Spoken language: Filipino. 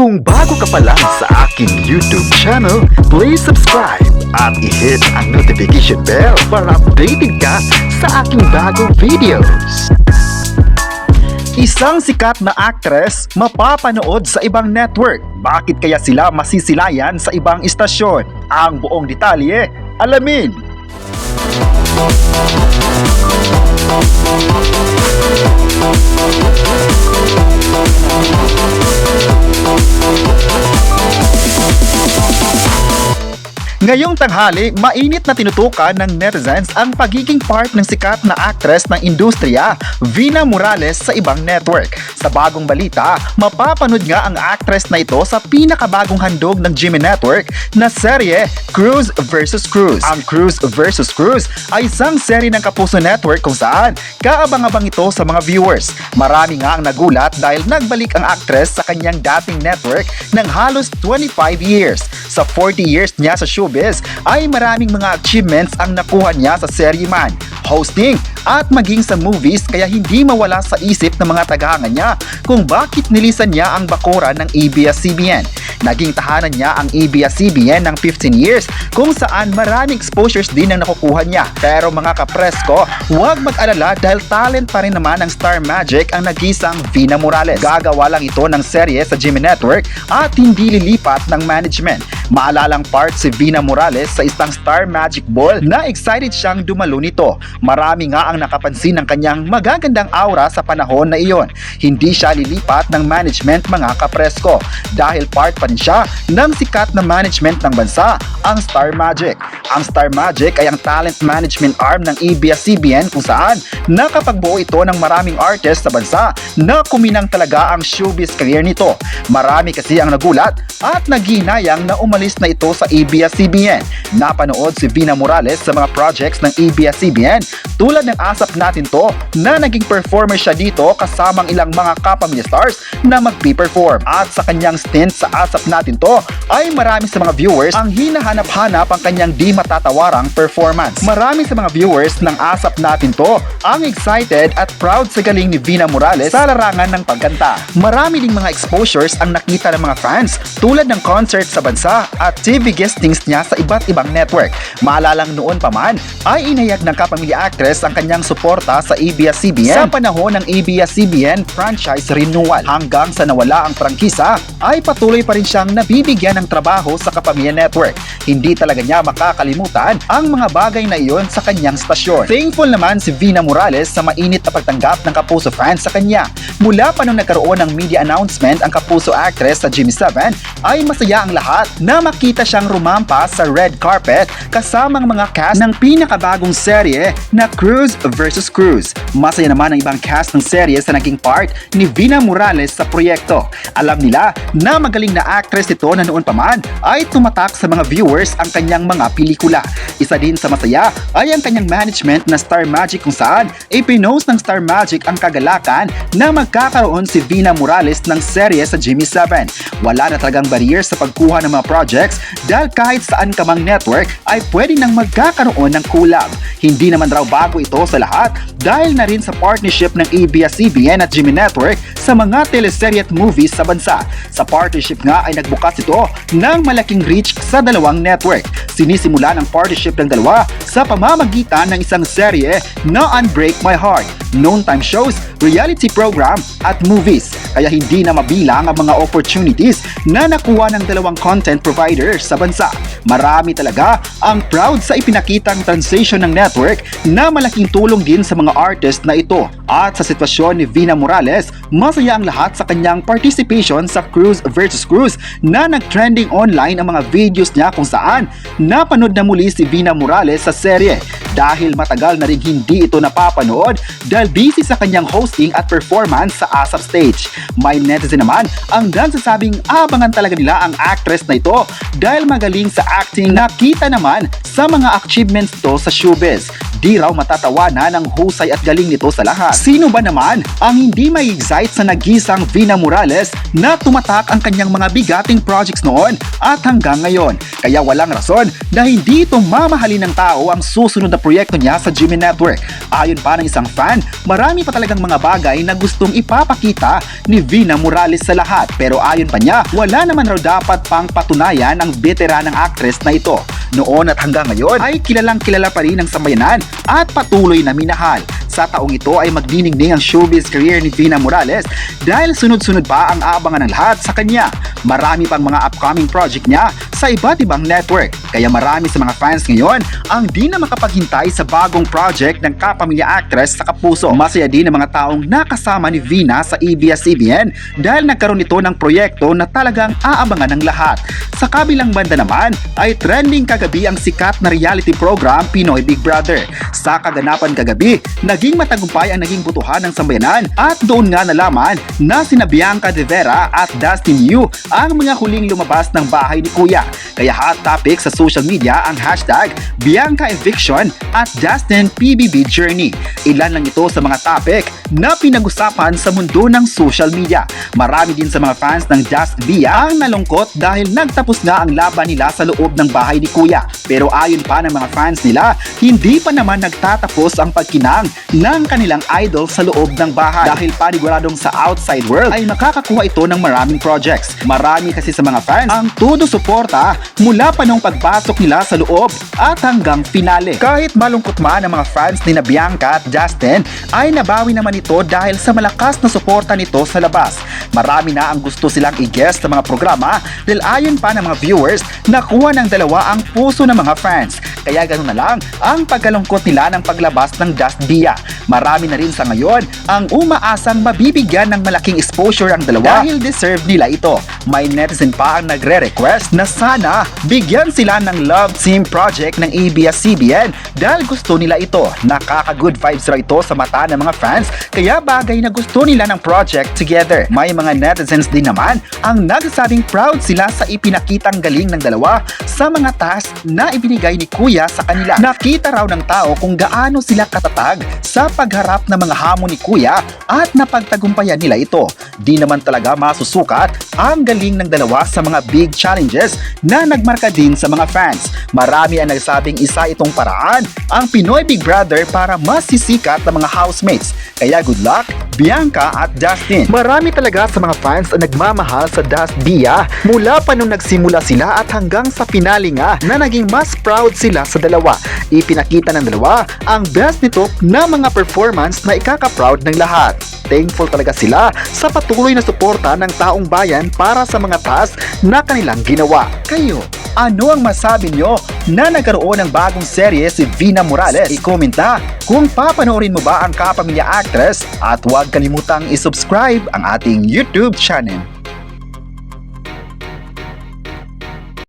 Kung bago ka pa lang sa aking YouTube channel, please subscribe at i-hit ang notification bell para updated ka sa aking bagong videos. Isang sikat na actress mapapanood sa ibang network. Bakit kaya sila masisilayan sa ibang istasyon? Ang buong detalye, alamin! Ngayong tanghali, mainit na tinutukan ng netizens ang pagiging part ng sikat na actress ng industriya, Vina Morales, sa ibang network. Sa bagong balita, mapapanood nga ang actress na ito sa pinakabagong handog ng GMA Network na serye Cruz vs. Cruz. Ang Cruz vs. Cruz ay isang serye ng Kapuso Network kung saan kaabang-abang ito sa mga viewers. Marami nga ang nagulat dahil nagbalik ang actress sa kanyang dating network ng halos 25 years. Sa 40 years niya sa showbiz, ay maraming mga achievements ang nakuha niya sa serye man, hosting at maging sa movies, kaya hindi mawala sa isip ng mga tagahanga niya kung bakit nilisan niya ang bakuran ng ABS-CBN. Naging tahanan niya ang ABS-CBN ng 15 years kung saan maraming exposures din ang nakukuha niya. Pero mga kapresko, huwag mag-alala dahil talent pa rin naman ng Star Magic ang nagisang Vina Morales. Gagawa lang ito ng serye sa GMA Network at hindi lilipat ng management. Maalalang part si Vina Morales sa isang Star Magic Ball na excited siyang dumalo nito. Marami nga ang nakapansin ng kanyang magagandang aura sa panahon na iyon. Hindi siya lilipat ng management, mga kapresko, dahil part pa rin siya ng sikat na management ng bansa, ang Star Magic. Ang Star Magic ay ang talent management arm ng ABS-CBN kung saan nakapagbuo ito ng maraming artist sa bansa na kuminang talaga ang showbiz career nito. Marami kasi ang nagulat at naghinayang na umalis na ito sa ABS-CBN. Napanood si Vina Morales sa mga projects ng ABS-CBN tulad ng Asap Natin To na naging performer siya dito kasamang ilang mga kapamilya stars na magpi-perform. At sa kanyang stint sa Asap Natin To ay marami sa mga viewers ang hinahanap-hanap ang kanyang di matatawarang performance. Marami sa mga viewers ng Asap Natin To ang excited at proud sa galing ni Vina Morales sa larangan ng pagkanta. Marami ding mga exposures ang nakita ng mga fans tulad ng concert sa bansa at TV guestings niya sa iba't ibang network. Maalalang noon pa man ay inayag ng kapamilya actress ang kanyang suporta sa ABS-CBN sa panahon ng ABS-CBN franchise renewal. Hanggang sa nawala ang prangkisa ay patuloy pa rin siyang nabibigyan ng trabaho sa kapamilya network. Hindi talaga niya makakalimutan ang mga bagay na iyon sa kanyang stasyon. Thankful naman si Vina Morales sa mainit na pagtanggap ng Kapuso fans sa kanya. Mula pa nung nagkaroon ng media announcement ang Kapuso actress sa GMA7 ay masaya ang lahat na makita siyang rumampa sa red carpet kasamang mga cast ng pinakabagong serye na Cruz vs. Cruz. Masaya naman ang ibang cast ng serye sa naging part ni Vina Morales sa proyekto. Alam nila na magaling na actress ito na noon pa man ay tumatak sa mga viewers ang kanyang mga pelikula. Isa din sa masaya ay ang kanyang management na Star Magic kung saan ipinost ng Star Magic ang kagalakan na magkakaroon si Vina Morales ng serye sa GMA7. Wala na talagang barrier sa pagkuha ng mga projects dahil kahit saan ka mang network ay pwede nang magkakaroon ng collab. Hindi naman raw bago ito sa lahat dahil na rin sa partnership ng ABS-CBN at GMA Network sa mga teleserye at movies sa bansa. Sa partnership nga ay nagbukas ito ng malaking reach sa dalawang network. Sinisimula ng partnership ng dalawa sa pamamagitan ng isang serye na Unbreak My Heart, noontime shows, reality program at movies. Kaya hindi na mabilang ang mga opportunities na nakuha ng dalawang content providers sa bansa. Marami talaga ang proud sa ipinakitang transition ng network na malaking tulong din sa mga artist na ito. At sa sitwasyon ni Vina Morales, masaya ang lahat sa kanyang participation sa Cruz vs. Cruz na nag-trending online ang mga videos niya kung saan napanood na muli si Vina Morales sa serye. Dahil matagal na rin hindi ito napapanood dahil busy sa kanyang hosting at performance sa ASAP stage. May netizen naman ang nagsasabing abangan talaga nila ang actress na ito dahil magaling sa acting, nakita naman sa mga achievements to sa showbiz. Di raw matatawanan ang husay at galing nito sa lahat. Sino ba naman ang hindi may excite sa nagisang Vina Morales na tumatak ang kanyang mga bigating projects noon at hanggang ngayon? Kaya walang rason na hindi ito mamahalin ng tao ang susunod na proyekto niya sa GMA Network. Ayon pa ng isang fan, marami pa talagang mga bagay na gustong ipapakita ni Vina Morales sa lahat. Pero ayon pa niya, wala naman raw dapat pang patunayan ang veteranang actress na ito. Noon at hanggang ngayon ay kilalang kilala pa rin ang sambayanan at patuloy na minahal. Sa taong ito ay magdiningning ang showbiz career ni Vina Morales dahil sunod-sunod pa ang aabangan ng lahat sa kanya. Marami pang mga upcoming project niya sa iba't ibang network. Kaya marami sa mga fans ngayon ang di na makapaghintay sa bagong project ng kapamilya actress sa kapuso. Masaya din ang mga taong nakasama ni Vina sa ABS-CBN dahil nagkaroon ito ng proyekto na talagang aabangan ng lahat. Sa kabilang banda naman ay trending kagabi ang sikat na reality program Pinoy Big Brother. Sa kaganapan kagabi, naging matagumpay ang naging butuhan ng sambayanan at doon nga nalaman na sina Bianca De Vera at Dustin Yu ang mga huling lumabas ng bahay ni Kuya. Kaya hot topic sa social media ang hashtag Bianca Eviction at Dustin PBB Journey. Ilan lang ito sa mga topic na pinag-usapan sa mundo ng social media. Marami din sa mga fans ng Just Bia ang nalungkot dahil nagtapos nga ang laban nila sa loob ng bahay ni Kuya. Pero ayon pa ng mga fans nila, hindi pa naman nagtatapos ang pagkinang ng kanilang idol sa loob ng bahay. Dahil paniguradong sa outside world ay makakakuha ito ng maraming projects. Marami kasi sa mga fans ang todo suporta mula pa nung pagpasok nila sa loob at hanggang finale. Kahit malungkot man ang mga fans ni na Bianca at Justin ay nabawi naman ito dahil sa malakas na suporta nito sa labas. Marami na ang gusto silang i-guest sa mga programa dahil ayon pa ng mga viewers, nakuha ng dalawa ang puso ng mga fans. Kaya ganoon na lang ang pagkalungkot nila ng paglabas ng Just Bia. Marami na rin sa ngayon ang umaasang mabibigyan ng malaking exposure ang dalawa dahil deserve nila ito. May netizen pa ang nagre-request na sana bigyan sila ng love team project ng ABS-CBN dahil gusto nila ito. Nakaka-good vibes raw ito sa mata ng mga fans kaya bagay na gusto nila ng project together. May mga netizens din naman ang nagsasabing proud sila sa ipinakitang galing ng dalawa sa mga task na ibinigay ni Kuya sa kanila. Nakita raw ng tao kung gaano sila katatag sa pagharap ng mga hamon ni Kuya at napagtagumpayan nila ito. Di naman talaga masusukat ang galing ng dalawa sa mga big challenges na nagmarka din sa mga fans. Marami ang nagsabing isa itong paraan ang Pinoy Big Brother para mas sisikat ng mga housemates. Kaya good luck, Bianca at Dustin. Marami talaga sa mga fans ang nagmamahal sa Just Bia mula pa nung nagsimula sila at hanggang sa finale nga na naging mas proud sila sa dalawa. Ipinakita ng dalawa ang best nito na mga performance na ikaka-proud ng lahat. Thankful talaga sila sa patuloy na suporta ng taong bayan para sa mga task na kanilang ginawa. Kayo, ano ang masabi nyo na nagkaroon ng bagong serye si Vina Morales? I-komenta kung papanoorin mo ba ang kapamilya actress at huwag kalimutang i-subscribe ang ating YouTube channel.